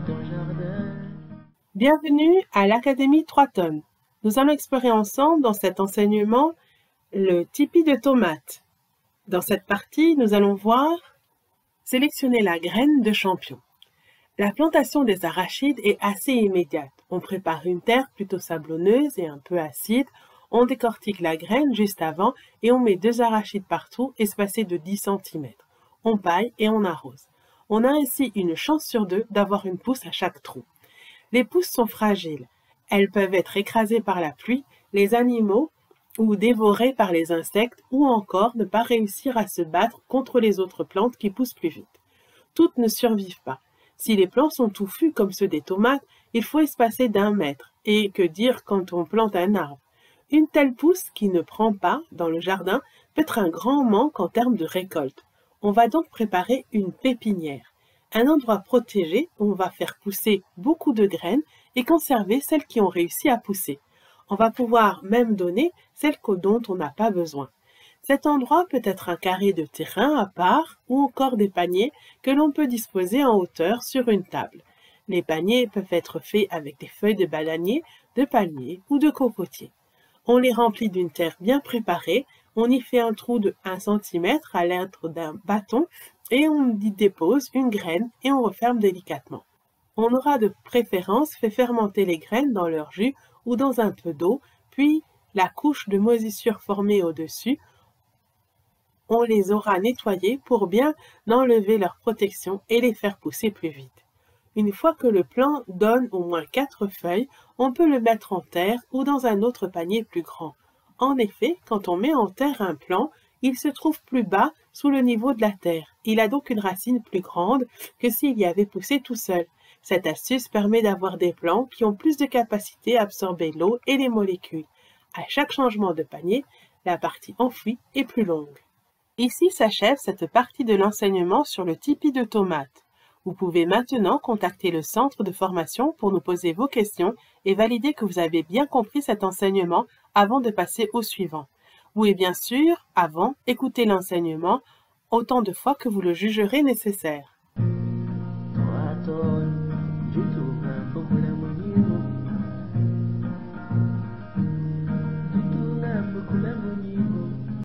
ton jardin. Bienvenue à l'Académie 3 tonnes. Nous allons explorer ensemble dans cet enseignement le tipi de tomate. Dans cette partie, nous allons voir sélectionner la graine de champignon. La plantation des arachides est assez immédiate. On prépare une terre plutôt sablonneuse et un peu acide. On décortique la graine juste avant et on met 2 arachides partout, espacés de 10 cm. On paille et on arrose. On a ainsi une chance sur 2 d'avoir une pousse à chaque trou. Les pousses sont fragiles. Elles peuvent être écrasées par la pluie, les animaux ou dévorées par les insectes ou encore ne pas réussir à se battre contre les autres plantes qui poussent plus vite. Toutes ne survivent pas. Si les plants sont touffus comme ceux des tomates, il faut espacer d'1 mètre. Et que dire quand on plante un arbre? Une telle pousse qui ne prend pas dans le jardin peut être un grand manque en termes de récolte. On va donc préparer une pépinière, un endroit protégé où on va faire pousser beaucoup de graines et conserver celles qui ont réussi à pousser. On va pouvoir même donner celles dont on n'a pas besoin. Cet endroit peut être un carré de terrain à part ou encore des paniers que l'on peut disposer en hauteur sur une table. Les paniers peuvent être faits avec des feuilles de bananier, de palmier ou de cocotier. On les remplit d'une terre bien préparée, on y fait un trou de 1 cm à l'aide d'un bâton et on y dépose une graine et on referme délicatement. On aura de préférence fait fermenter les graines dans leur jus ou dans un peu d'eau, puis la couche de moisissure formée au-dessus, on les aura nettoyées pour bien enlever leur protection et les faire pousser plus vite. Une fois que le plant donne au moins 4 feuilles, on peut le mettre en terre ou dans un autre panier plus grand. En effet, quand on met en terre un plant, il se trouve plus bas sous le niveau de la terre. Il a donc une racine plus grande que s'il y avait poussé tout seul. Cette astuce permet d'avoir des plants qui ont plus de capacité à absorber l'eau et les molécules. À chaque changement de panier, la partie enfouie est plus longue. Ici s'achève cette partie de l'enseignement sur le tipi de tomate. Vous pouvez maintenant contacter le centre de formation pour nous poser vos questions et valider que vous avez bien compris cet enseignement avant de passer au suivant. Vous pouvez bien sûr, avant, écouter l'enseignement autant de fois que vous le jugerez nécessaire.